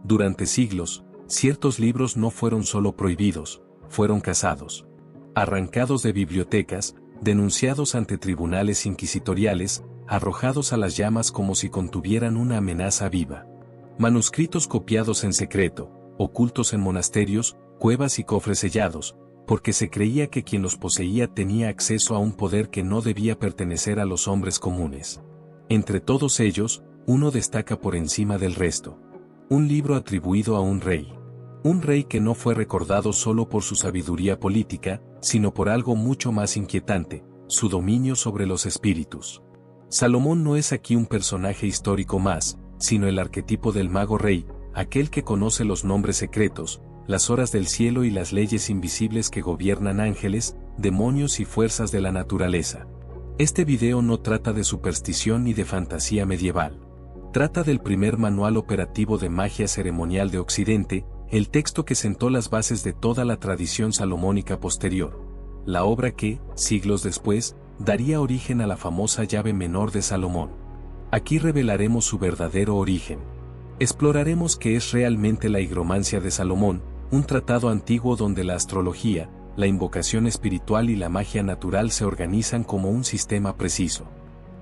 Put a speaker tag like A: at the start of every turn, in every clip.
A: Durante siglos, ciertos libros no fueron solo prohibidos, fueron cazados. Arrancados de bibliotecas, denunciados ante tribunales inquisitoriales, arrojados a las llamas como si contuvieran una amenaza viva. Manuscritos copiados en secreto, ocultos en monasterios, cuevas y cofres sellados, porque se creía que quien los poseía tenía acceso a un poder que no debía pertenecer a los hombres comunes. Entre todos ellos, uno destaca por encima del resto. Un libro atribuido a un rey. Un rey que no fue recordado solo por su sabiduría política, sino por algo mucho más inquietante, su dominio sobre los espíritus. Salomón no es aquí un personaje histórico más, sino el arquetipo del mago rey, aquel que conoce los nombres secretos, las horas del cielo y las leyes invisibles que gobiernan ángeles, demonios y fuerzas de la naturaleza. Este video no trata de superstición ni de fantasía medieval. Trata del primer manual operativo de magia ceremonial de Occidente, el texto que sentó las bases de toda la tradición salomónica posterior. La obra que, siglos después, daría origen a la famosa llave menor de Salomón. Aquí revelaremos su verdadero origen. Exploraremos qué es realmente la higromancia de Salomón, un tratado antiguo donde la astrología, la invocación espiritual y la magia natural se organizan como un sistema preciso.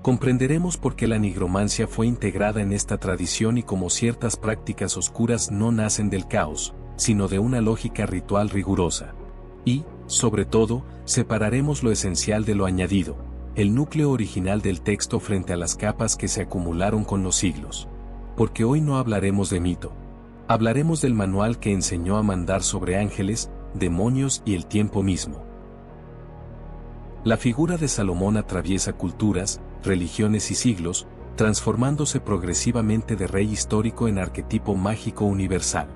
A: Comprenderemos por qué la nigromancia fue integrada en esta tradición y cómo ciertas prácticas oscuras no nacen del caos, sino de una lógica ritual rigurosa. Y, sobre todo, separaremos lo esencial de lo añadido, el núcleo original del texto frente a las capas que se acumularon con los siglos. Porque hoy no hablaremos de mito. Hablaremos del manual que enseñó a mandar sobre ángeles, demonios y el tiempo mismo. La figura de Salomón atraviesa culturas, religiones y siglos, transformándose progresivamente de rey histórico en arquetipo mágico universal.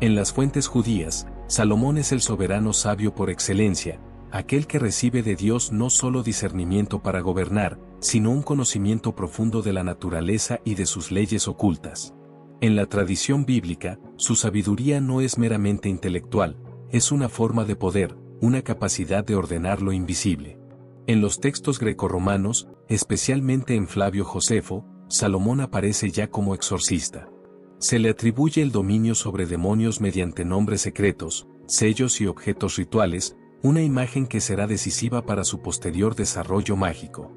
A: En las fuentes judías, Salomón es el soberano sabio por excelencia, aquel que recibe de Dios no solo discernimiento para gobernar, sino un conocimiento profundo de la naturaleza y de sus leyes ocultas. En la tradición bíblica, su sabiduría no es meramente intelectual, es una forma de poder, una capacidad de ordenar lo invisible. En los textos grecorromanos, especialmente en Flavio Josefo, Salomón aparece ya como exorcista. Se le atribuye el dominio sobre demonios mediante nombres secretos, sellos y objetos rituales, una imagen que será decisiva para su posterior desarrollo mágico.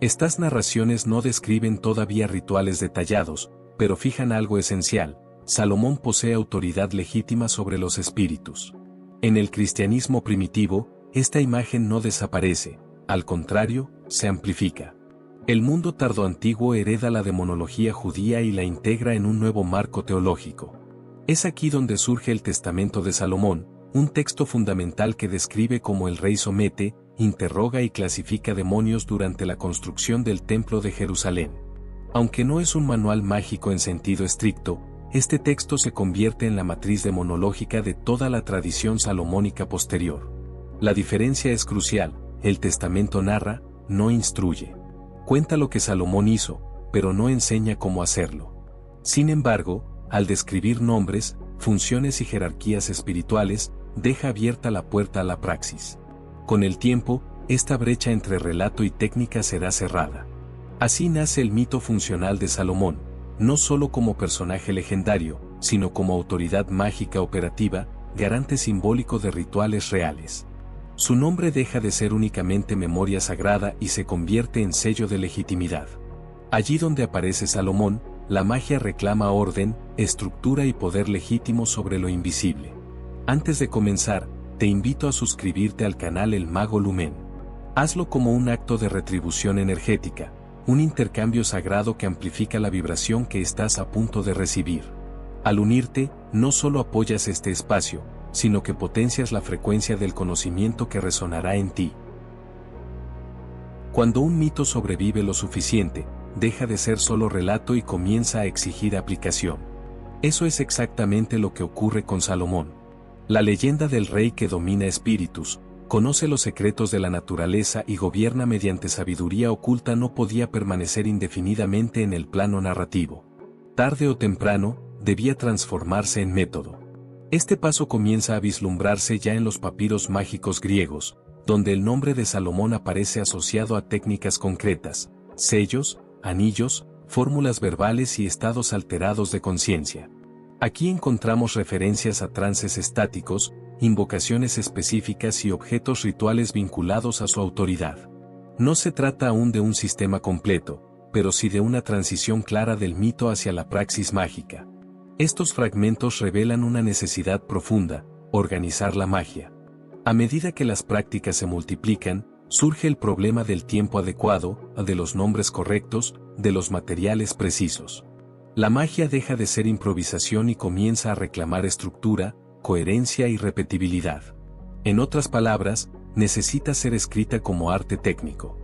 A: Estas narraciones no describen todavía rituales detallados, pero fijan algo esencial: Salomón posee autoridad legítima sobre los espíritus. En el cristianismo primitivo, esta imagen no desaparece, al contrario, se amplifica. El mundo tardoantiguo hereda la demonología judía y la integra en un nuevo marco teológico. Es aquí donde surge el Testamento de Salomón, un texto fundamental que describe cómo el rey somete, interroga y clasifica demonios durante la construcción del Templo de Jerusalén. Aunque no es un manual mágico en sentido estricto, este texto se convierte en la matriz demonológica de toda la tradición salomónica posterior. La diferencia es crucial: el Testamento narra, no instruye. Cuenta lo que Salomón hizo, pero no enseña cómo hacerlo. Sin embargo, al describir nombres, funciones y jerarquías espirituales, deja abierta la puerta a la praxis. Con el tiempo, esta brecha entre relato y técnica será cerrada. Así nace el mito funcional de Salomón, no solo como personaje legendario, sino como autoridad mágica operativa, garante simbólico de rituales reales. Su nombre deja de ser únicamente memoria sagrada y se convierte en sello de legitimidad. Allí donde aparece Salomón, la magia reclama orden, estructura y poder legítimo sobre lo invisible. Antes de comenzar, te invito a suscribirte al canal El Mago Lumen. Hazlo como un acto de retribución energética, un intercambio sagrado que amplifica la vibración que estás a punto de recibir. Al unirte, no solo apoyas este espacio, sino que potencias la frecuencia del conocimiento que resonará en ti. Cuando un mito sobrevive lo suficiente, deja de ser solo relato y comienza a exigir aplicación. Eso es exactamente lo que ocurre con Salomón. La leyenda del rey que domina espíritus, conoce los secretos de la naturaleza y gobierna mediante sabiduría oculta no podía permanecer indefinidamente en el plano narrativo. Tarde o temprano, debía transformarse en método. Este paso comienza a vislumbrarse ya en los papiros mágicos griegos, donde el nombre de Salomón aparece asociado a técnicas concretas, sellos, anillos, fórmulas verbales y estados alterados de conciencia. Aquí encontramos referencias a trances estáticos, invocaciones específicas y objetos rituales vinculados a su autoridad. No se trata aún de un sistema completo, pero sí de una transición clara del mito hacia la praxis mágica. Estos fragmentos revelan una necesidad profunda: organizar la magia. A medida que las prácticas se multiplican, surge el problema del tiempo adecuado, de los nombres correctos, de los materiales precisos. La magia deja de ser improvisación y comienza a reclamar estructura, coherencia y repetibilidad. En otras palabras, necesita ser escrita como arte técnico.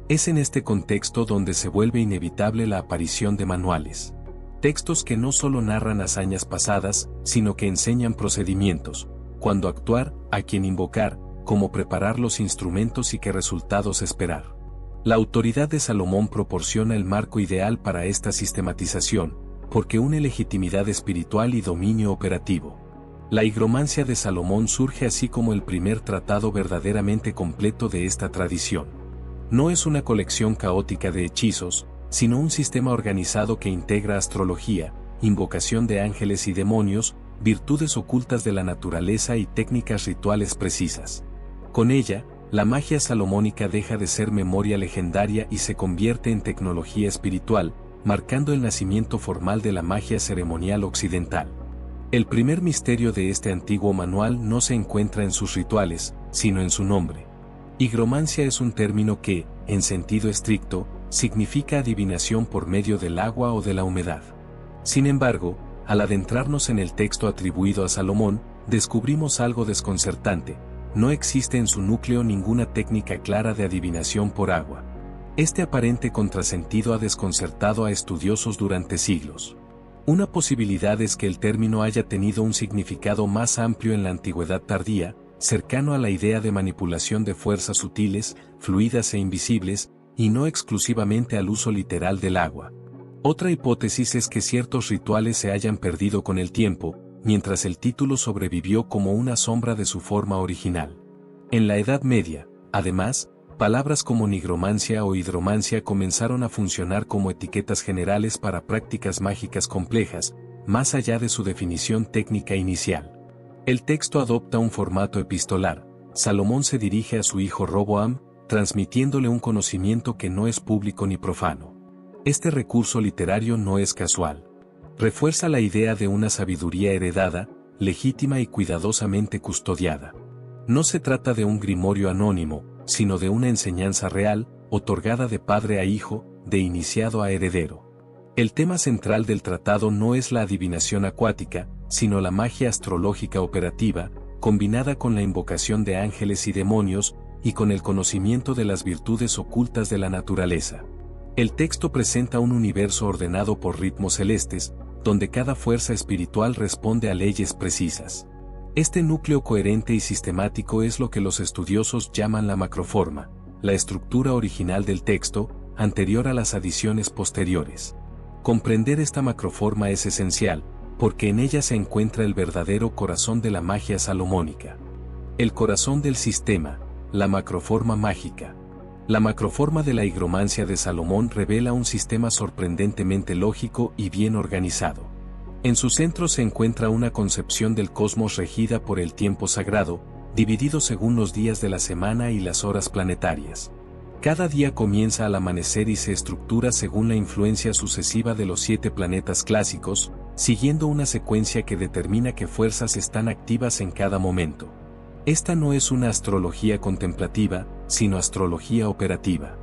A: Es en este contexto donde se vuelve inevitable la aparición de manuales. Textos que no solo narran hazañas pasadas, sino que enseñan procedimientos: cuándo actuar, a quién invocar, cómo preparar los instrumentos y qué resultados esperar. La autoridad de Salomón proporciona el marco ideal para esta sistematización, porque une legitimidad espiritual y dominio operativo. La higromancia de Salomón surge así como el primer tratado verdaderamente completo de esta tradición. No es una colección caótica de hechizos, sino un sistema organizado que integra astrología, invocación de ángeles y demonios, virtudes ocultas de la naturaleza y técnicas rituales precisas. Con ella, la magia salomónica deja de ser memoria legendaria y se convierte en tecnología espiritual, marcando el nacimiento formal de la magia ceremonial occidental. El primer misterio de este antiguo manual no se encuentra en sus rituales, sino en su nombre. Higromancia es un término que, en sentido estricto, significa adivinación por medio del agua o de la humedad. Sin embargo, al adentrarnos en el texto atribuido a Salomón, descubrimos algo desconcertante: no existe en su núcleo ninguna técnica clara de adivinación por agua. Este aparente contrasentido ha desconcertado a estudiosos durante siglos. Una posibilidad es que el término haya tenido un significado más amplio en la antigüedad tardía, cercano a la idea de manipulación de fuerzas sutiles, fluidas e invisibles, y no exclusivamente al uso literal del agua. Otra hipótesis es que ciertos rituales se hayan perdido con el tiempo, mientras el título sobrevivió como una sombra de su forma original. En la Edad Media, además, palabras como nigromancia o hidromancia comenzaron a funcionar como etiquetas generales para prácticas mágicas complejas, más allá de su definición técnica inicial. El texto adopta un formato epistolar. Salomón se dirige a su hijo Roboam, transmitiéndole un conocimiento que no es público ni profano. Este recurso literario no es casual. Refuerza la idea de una sabiduría heredada, legítima y cuidadosamente custodiada. No se trata de un grimorio anónimo, sino de una enseñanza real, otorgada de padre a hijo, de iniciado a heredero. El tema central del tratado no es la adivinación acuática, sino la magia astrológica operativa, combinada con la invocación de ángeles y demonios, y con el conocimiento de las virtudes ocultas de la naturaleza. El texto presenta un universo ordenado por ritmos celestes, donde cada fuerza espiritual responde a leyes precisas. Este núcleo coherente y sistemático es lo que los estudiosos llaman la macroforma, la estructura original del texto, anterior a las adiciones posteriores. Comprender esta macroforma es esencial, porque en ella se encuentra el verdadero corazón de la magia salomónica. El corazón del sistema, la macroforma mágica. La macroforma de la higromancia de Salomón revela un sistema sorprendentemente lógico y bien organizado. En su centro se encuentra una concepción del cosmos regida por el tiempo sagrado, dividido según los días de la semana y las horas planetarias. Cada día comienza al amanecer y se estructura según la influencia sucesiva de los 7 planetas clásicos, siguiendo una secuencia que determina qué fuerzas están activas en cada momento. Esta no es una astrología contemplativa, sino astrología operativa.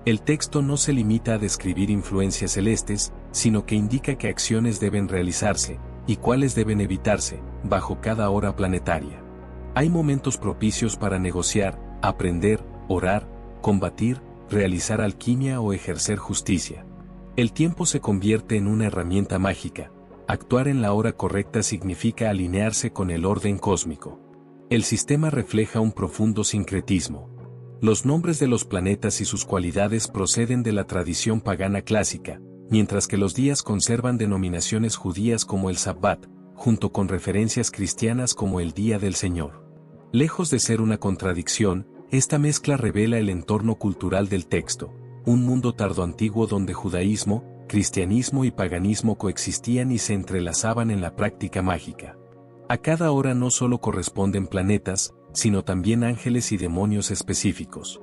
A: El texto no se limita a describir influencias celestes, sino que indica qué acciones deben realizarse, y cuáles deben evitarse, bajo cada hora planetaria. Hay momentos propicios para negociar, aprender, orar, combatir, realizar alquimia o ejercer justicia. El tiempo se convierte en una herramienta mágica. Actuar en la hora correcta significa alinearse con el orden cósmico. El sistema refleja un profundo sincretismo. Los nombres de los planetas y sus cualidades proceden de la tradición pagana clásica, mientras que los días conservan denominaciones judías como el Sabbat, junto con referencias cristianas como el Día del Señor. Lejos de ser una contradicción, esta mezcla revela el entorno cultural del texto, un mundo tardoantiguo donde judaísmo, cristianismo y paganismo coexistían y se entrelazaban en la práctica mágica. A cada hora no solo corresponden planetas, sino también ángeles y demonios específicos.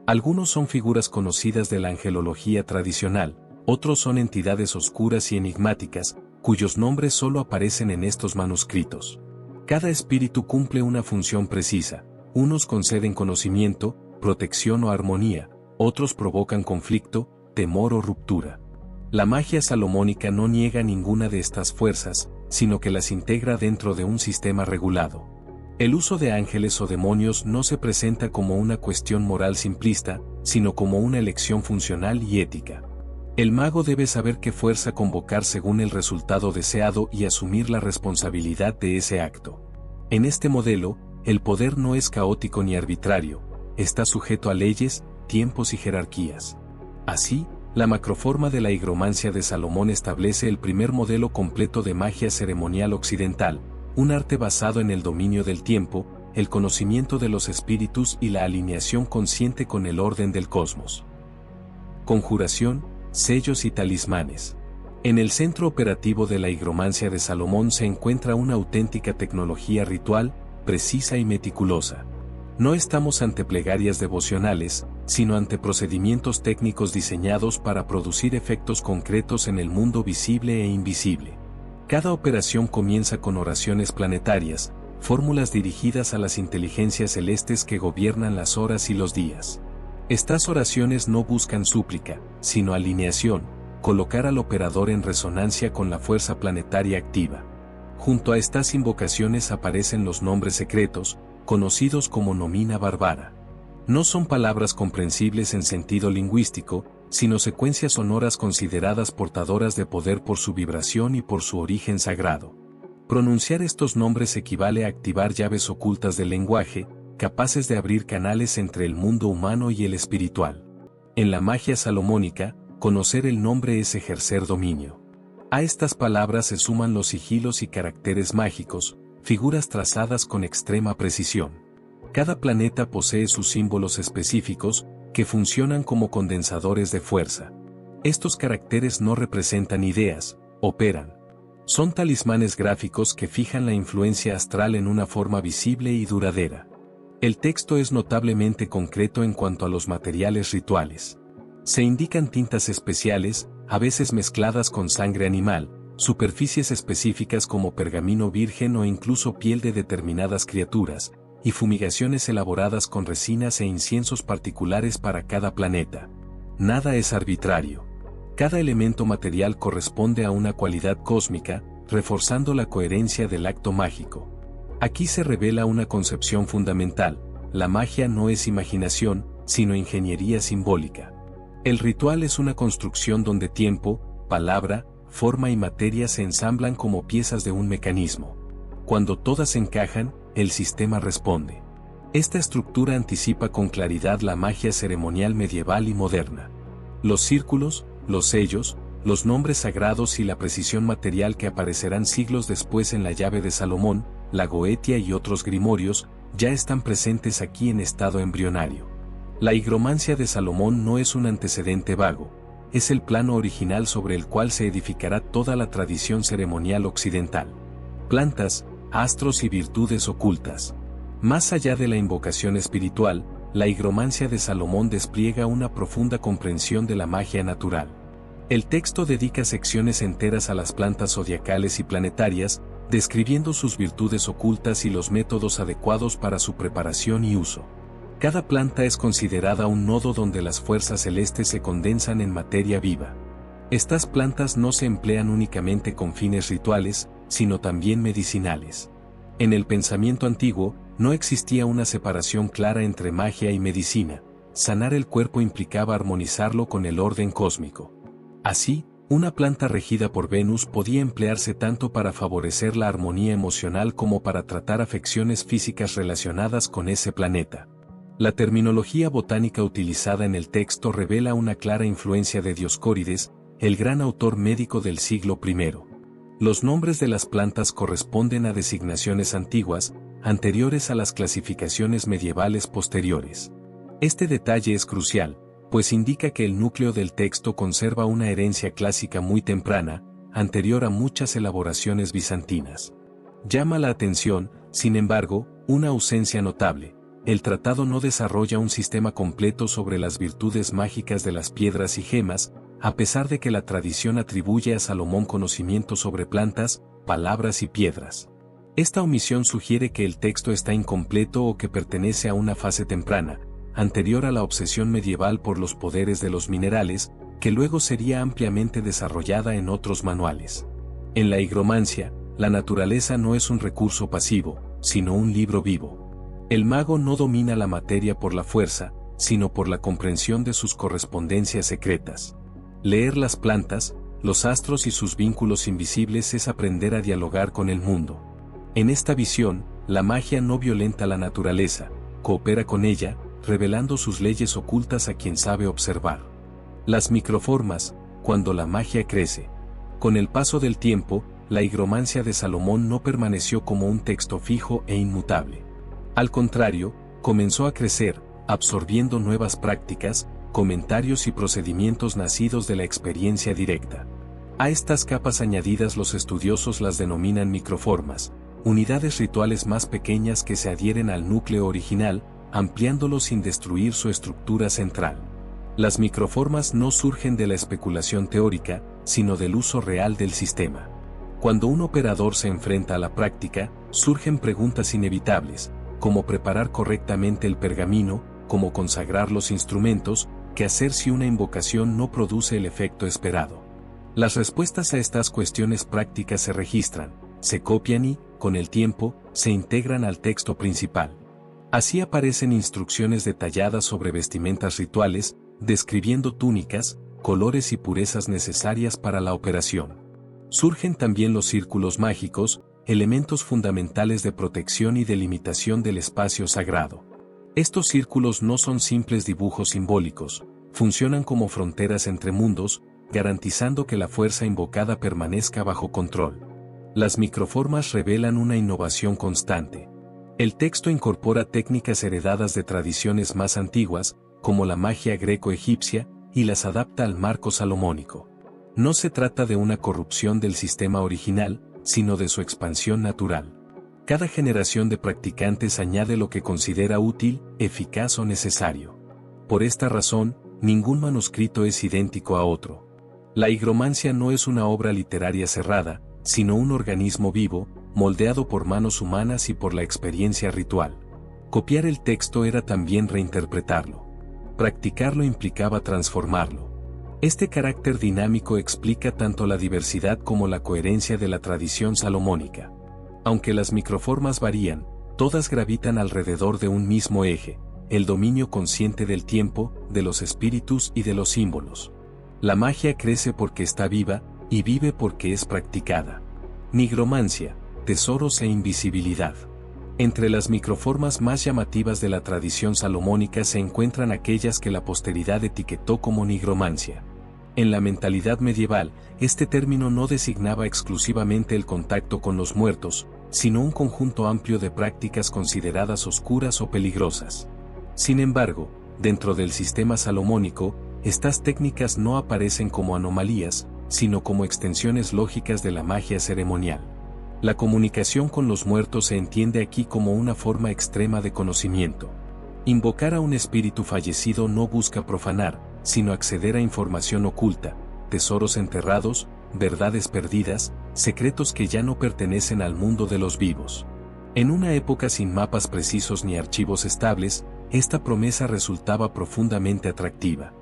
A: Algunos son figuras conocidas de la angelología tradicional, otros son entidades oscuras y enigmáticas, cuyos nombres solo aparecen en estos manuscritos. Cada espíritu cumple una función precisa, unos conceden conocimiento, protección o armonía, otros provocan conflicto, temor o ruptura. La magia salomónica no niega ninguna de estas fuerzas, sino que las integra dentro de un sistema regulado. El uso de ángeles o demonios no se presenta como una cuestión moral simplista, sino como una elección funcional y ética. El mago debe saber qué fuerza convocar según el resultado deseado y asumir la responsabilidad de ese acto. En este modelo, el poder no es caótico ni arbitrario, está sujeto a leyes, tiempos y jerarquías. Así, la macroforma de la higromancia de Salomón establece el primer modelo completo de magia ceremonial occidental, un arte basado en el dominio del tiempo, el conocimiento de los espíritus y la alineación consciente con el orden del cosmos. Conjuración, sellos y talismanes. En el centro operativo de la higromancia de Salomón se encuentra una auténtica tecnología ritual, precisa y meticulosa. No estamos ante plegarias devocionales, sino ante procedimientos técnicos diseñados para producir efectos concretos en el mundo visible e invisible. Cada operación comienza con oraciones planetarias, fórmulas dirigidas a las inteligencias celestes que gobiernan las horas y los días. Estas oraciones no buscan súplica, sino alineación, colocar al operador en resonancia con la fuerza planetaria activa. Junto a estas invocaciones aparecen los nombres secretos, conocidos como nomina barbara. No son palabras comprensibles en sentido lingüístico, sino secuencias sonoras consideradas portadoras de poder por su vibración y por su origen sagrado. Pronunciar estos nombres equivale a activar llaves ocultas del lenguaje, capaces de abrir canales entre el mundo humano y el espiritual. En la magia salomónica, conocer el nombre es ejercer dominio. A estas palabras se suman los sigilos y caracteres mágicos, figuras trazadas con extrema precisión. Cada planeta posee sus símbolos específicos, que funcionan como condensadores de fuerza. Estos caracteres no representan ideas, operan. Son talismanes gráficos que fijan la influencia astral en una forma visible y duradera. El texto es notablemente concreto en cuanto a los materiales rituales. Se indican tintas especiales, a veces mezcladas con sangre animal, superficies específicas como pergamino virgen o incluso piel de determinadas criaturas, y fumigaciones elaboradas con resinas e inciensos particulares para cada planeta. Nada es arbitrario. Cada elemento material corresponde a una cualidad cósmica, reforzando la coherencia del acto mágico. Aquí se revela una concepción fundamental: la magia no es imaginación, sino ingeniería simbólica. El ritual es una construcción donde tiempo, palabra, forma y materia se ensamblan como piezas de un mecanismo. Cuando todas encajan, el sistema responde. Esta estructura anticipa con claridad la magia ceremonial medieval y moderna. Los círculos, los sellos, los nombres sagrados y la precisión material que aparecerán siglos después en la llave de Salomón, la Goetia y otros grimorios, ya están presentes aquí en estado embrionario. La higromancia de Salomón no es un antecedente vago, es el plano original sobre el cual se edificará toda la tradición ceremonial occidental. Plantas, astros y virtudes ocultas. Más allá de la invocación espiritual, la higromancia de Salomón despliega una profunda comprensión de la magia natural. El texto dedica secciones enteras a las plantas zodiacales y planetarias, describiendo sus virtudes ocultas y los métodos adecuados para su preparación y uso. Cada planta es considerada un nodo donde las fuerzas celestes se condensan en materia viva. Estas plantas no se emplean únicamente con fines rituales, sino también medicinales. En el pensamiento antiguo, no existía una separación clara entre magia y medicina. Sanar el cuerpo implicaba armonizarlo con el orden cósmico. Así, una planta regida por Venus podía emplearse tanto para favorecer la armonía emocional como para tratar afecciones físicas relacionadas con ese planeta. La terminología botánica utilizada en el texto revela una clara influencia de Dioscórides, el gran autor médico del siglo I. Los nombres de las plantas corresponden a designaciones antiguas, anteriores a las clasificaciones medievales posteriores. Este detalle es crucial, pues indica que el núcleo del texto conserva una herencia clásica muy temprana, anterior a muchas elaboraciones bizantinas. Llama la atención, sin embargo, una ausencia notable. El tratado no desarrolla un sistema completo sobre las virtudes mágicas de las piedras y gemas, a pesar de que la tradición atribuye a Salomón conocimiento sobre plantas, palabras y piedras. Esta omisión sugiere que el texto está incompleto o que pertenece a una fase temprana, anterior a la obsesión medieval por los poderes de los minerales, que luego sería ampliamente desarrollada en otros manuales. En la higromancia, la naturaleza no es un recurso pasivo, sino un libro vivo. El mago no domina la materia por la fuerza, sino por la comprensión de sus correspondencias secretas. Leer las plantas, los astros y sus vínculos invisibles es aprender a dialogar con el mundo. En esta visión, la magia no violenta la naturaleza, coopera con ella, revelando sus leyes ocultas a quien sabe observar. Las microformas, cuando la magia crece. Con el paso del tiempo, la higromancia de Salomón no permaneció como un texto fijo e inmutable. Al contrario, comenzó a crecer, absorbiendo nuevas prácticas, comentarios y procedimientos nacidos de la experiencia directa. A estas capas añadidas los estudiosos las denominan microformas, unidades rituales más pequeñas que se adhieren al núcleo original, ampliándolo sin destruir su estructura central. Las microformas no surgen de la especulación teórica, sino del uso real del sistema. Cuando un operador se enfrenta a la práctica, surgen preguntas inevitables, como preparar correctamente el pergamino, cómo consagrar los instrumentos, qué hacer si una invocación no produce el efecto esperado. Las respuestas a estas cuestiones prácticas se registran, se copian y, con el tiempo, se integran al texto principal. Así aparecen instrucciones detalladas sobre vestimentas rituales, describiendo túnicas, colores y purezas necesarias para la operación. Surgen también los círculos mágicos, elementos fundamentales de protección y delimitación del espacio sagrado. Estos círculos no son simples dibujos simbólicos, funcionan como fronteras entre mundos, garantizando que la fuerza invocada permanezca bajo control. Las microformas revelan una innovación constante. El texto incorpora técnicas heredadas de tradiciones más antiguas, como la magia greco-egipcia, y las adapta al marco salomónico. No se trata de una corrupción del sistema original, sino de su expansión natural. Cada generación de practicantes añade lo que considera útil, eficaz o necesario. Por esta razón, ningún manuscrito es idéntico a otro. La higromancia no es una obra literaria cerrada, sino un organismo vivo, moldeado por manos humanas y por la experiencia ritual. Copiar el texto era también reinterpretarlo. Practicarlo implicaba transformarlo. Este carácter dinámico explica tanto la diversidad como la coherencia de la tradición salomónica. Aunque las microformas varían, todas gravitan alrededor de un mismo eje, el dominio consciente del tiempo, de los espíritus y de los símbolos. La magia crece porque está viva, y vive porque es practicada. Nigromancia, tesoros e invisibilidad. Entre las microformas más llamativas de la tradición salomónica se encuentran aquellas que la posteridad etiquetó como nigromancia. En la mentalidad medieval, este término no designaba exclusivamente el contacto con los muertos, sino un conjunto amplio de prácticas consideradas oscuras o peligrosas. Sin embargo, dentro del sistema salomónico, estas técnicas no aparecen como anomalías, sino como extensiones lógicas de la magia ceremonial. La comunicación con los muertos se entiende aquí como una forma extrema de conocimiento. Invocar a un espíritu fallecido no busca profanar, sino acceder a información oculta, tesoros enterrados, verdades perdidas, secretos que ya no pertenecen al mundo de los vivos. En una época sin mapas precisos ni archivos estables, esta promesa resultaba profundamente atractiva.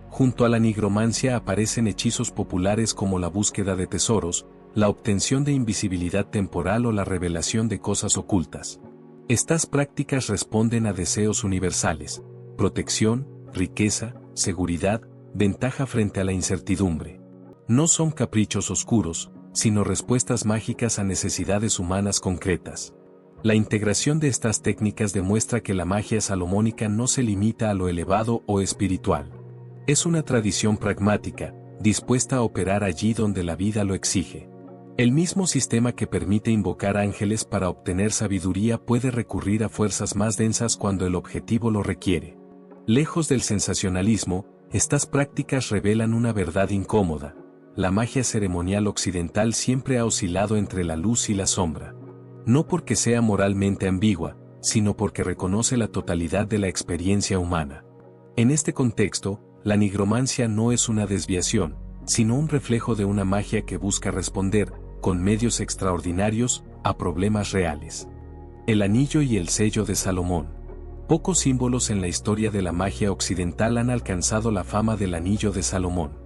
A: Junto a la nigromancia aparecen hechizos populares como la búsqueda de tesoros, la obtención de invisibilidad temporal o la revelación de cosas ocultas. Estas prácticas responden a deseos universales: protección, riqueza, seguridad, ventaja frente a la incertidumbre. No son caprichos oscuros, sino respuestas mágicas a necesidades humanas concretas. La integración de estas técnicas demuestra que la magia salomónica no se limita a lo elevado o espiritual. Es una tradición pragmática, dispuesta a operar allí donde la vida lo exige. El mismo sistema que permite invocar ángeles para obtener sabiduría puede recurrir a fuerzas más densas cuando el objetivo lo requiere. Lejos del sensacionalismo, estas prácticas revelan una verdad incómoda: la magia ceremonial occidental siempre ha oscilado entre la luz y la sombra. No porque sea moralmente ambigua, sino porque reconoce la totalidad de la experiencia humana. En este contexto, la nigromancia no es una desviación, sino un reflejo de una magia que busca responder, con medios extraordinarios, a problemas reales. El anillo y el sello de Salomón. Pocos símbolos en la historia de la magia occidental han alcanzado la fama del anillo de Salomón.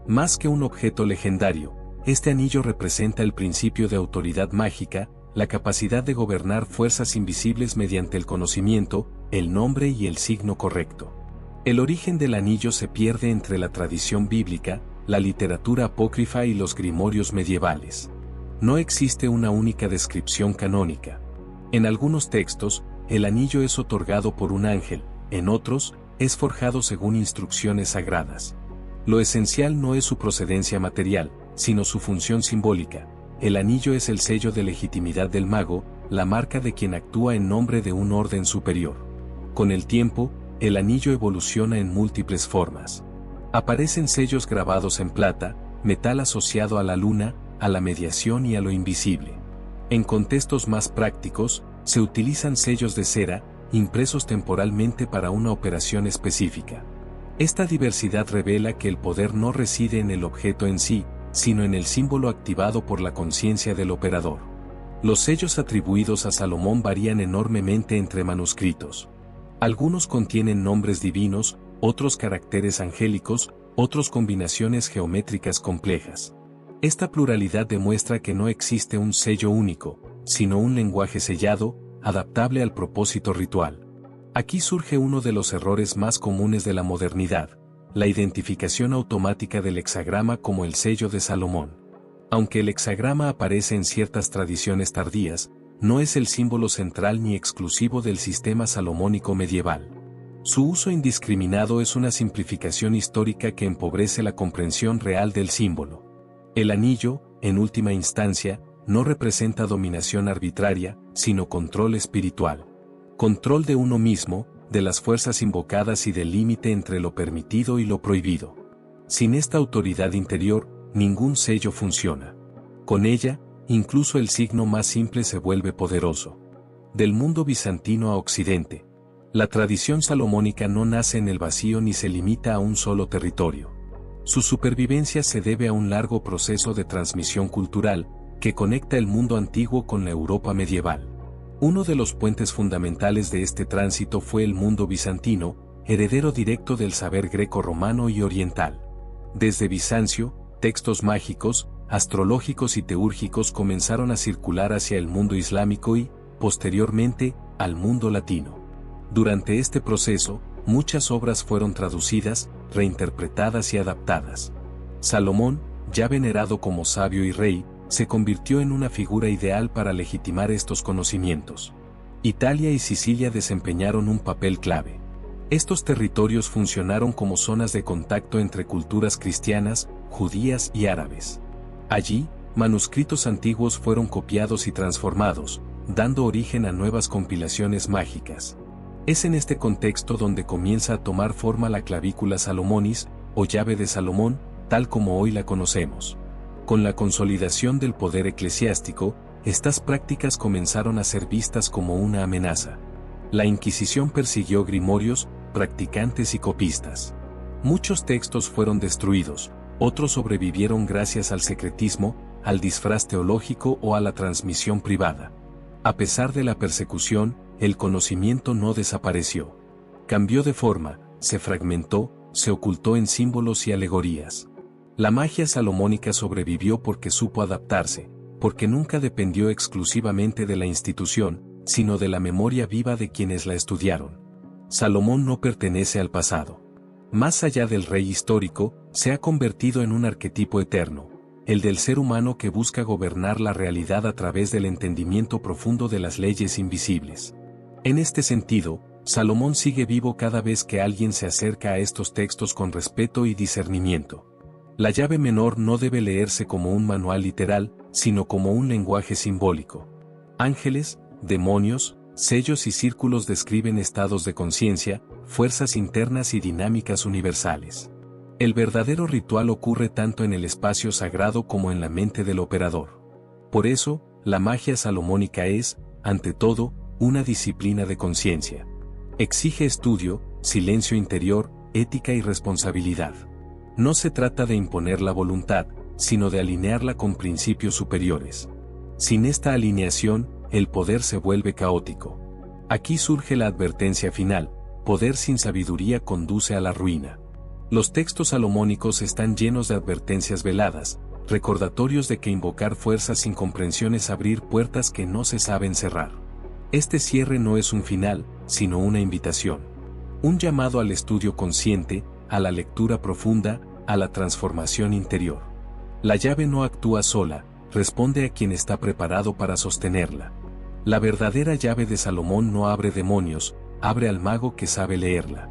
A: Más que un objeto legendario, este anillo representa el principio de autoridad mágica, la capacidad de gobernar fuerzas invisibles mediante el conocimiento, el nombre y el signo correcto. El origen del anillo se pierde entre la tradición bíblica, la literatura apócrifa y los grimorios medievales. No existe una única descripción canónica. En algunos textos, el anillo es otorgado por un ángel, en otros, es forjado según instrucciones sagradas. Lo esencial no es su procedencia material, sino su función simbólica. El anillo es el sello de legitimidad del mago, la marca de quien actúa en nombre de un orden superior. Con el tiempo, el anillo evoluciona en múltiples formas. Aparecen sellos grabados en plata, metal asociado a la luna, a la mediación y a lo invisible. En contextos más prácticos, se utilizan sellos de cera, impresos temporalmente para una operación específica. Esta diversidad revela que el poder no reside en el objeto en sí, sino en el símbolo activado por la conciencia del operador. Los sellos atribuidos a Salomón varían enormemente entre manuscritos. Algunos contienen nombres divinos, otros caracteres angélicos, otros combinaciones geométricas complejas. Esta pluralidad demuestra que no existe un sello único, sino un lenguaje sellado, adaptable al propósito ritual. Aquí surge uno de los errores más comunes de la modernidad: la identificación automática del hexagrama como el sello de Salomón. Aunque el hexagrama aparece en ciertas tradiciones tardías, no es el símbolo central ni exclusivo del sistema salomónico medieval. Su uso indiscriminado es una simplificación histórica que empobrece la comprensión real del símbolo. El anillo, en última instancia, no representa dominación arbitraria, sino control espiritual. Control de uno mismo, de las fuerzas invocadas y del límite entre lo permitido y lo prohibido. Sin esta autoridad interior, ningún sello funciona. Con ella, incluso el signo más simple se vuelve poderoso. Del mundo bizantino a Occidente, la tradición salomónica no nace en el vacío ni se limita a un solo territorio. Su supervivencia se debe a un largo proceso de transmisión cultural, que conecta el mundo antiguo con la Europa medieval. Uno de los puentes fundamentales de este tránsito fue el mundo bizantino, heredero directo del saber greco-romano y oriental. Desde Bizancio, textos mágicos, astrológicos y teúrgicos comenzaron a circular hacia el mundo islámico y, posteriormente, al mundo latino. Durante este proceso, muchas obras fueron traducidas, reinterpretadas y adaptadas. Salomón, ya venerado como sabio y rey, se convirtió en una figura ideal para legitimar estos conocimientos. Italia y Sicilia desempeñaron un papel clave. Estos territorios funcionaron como zonas de contacto entre culturas cristianas, judías y árabes. Allí, manuscritos antiguos fueron copiados y transformados, dando origen a nuevas compilaciones mágicas. Es en este contexto donde comienza a tomar forma la clavícula Salomonis, o llave de Salomón, tal como hoy la conocemos. Con la consolidación del poder eclesiástico, estas prácticas comenzaron a ser vistas como una amenaza. La Inquisición persiguió grimorios, practicantes y copistas. Muchos textos fueron destruidos, otros sobrevivieron gracias al secretismo, al disfraz teológico o a la transmisión privada. A pesar de la persecución, el conocimiento no desapareció. Cambió de forma, se fragmentó, se ocultó en símbolos y alegorías. La magia salomónica sobrevivió porque supo adaptarse, porque nunca dependió exclusivamente de la institución, sino de la memoria viva de quienes la estudiaron. Salomón no pertenece al pasado. Más allá del rey histórico, se ha convertido en un arquetipo eterno, el del ser humano que busca gobernar la realidad a través del entendimiento profundo de las leyes invisibles. En este sentido, Salomón sigue vivo cada vez que alguien se acerca a estos textos con respeto y discernimiento. La llave menor no debe leerse como un manual literal, sino como un lenguaje simbólico. Ángeles, demonios, sellos y círculos describen estados de conciencia, fuerzas internas y dinámicas universales. El verdadero ritual ocurre tanto en el espacio sagrado como en la mente del operador. Por eso, la magia salomónica es, ante todo, una disciplina de conciencia. Exige estudio, silencio interior, ética y responsabilidad. No se trata de imponer la voluntad, sino de alinearla con principios superiores. Sin esta alineación, el poder se vuelve caótico. Aquí surge la advertencia final: poder sin sabiduría conduce a la ruina. Los textos salomónicos están llenos de advertencias veladas, recordatorios de que invocar fuerzas sin comprensión es abrir puertas que no se saben cerrar. Este cierre no es un final, sino una invitación. Un llamado al estudio consciente, a la lectura profunda, a la transformación interior. La llave no actúa sola, responde a quien está preparado para sostenerla. La verdadera llave de Salomón no abre demonios, abre al mago que sabe leerla.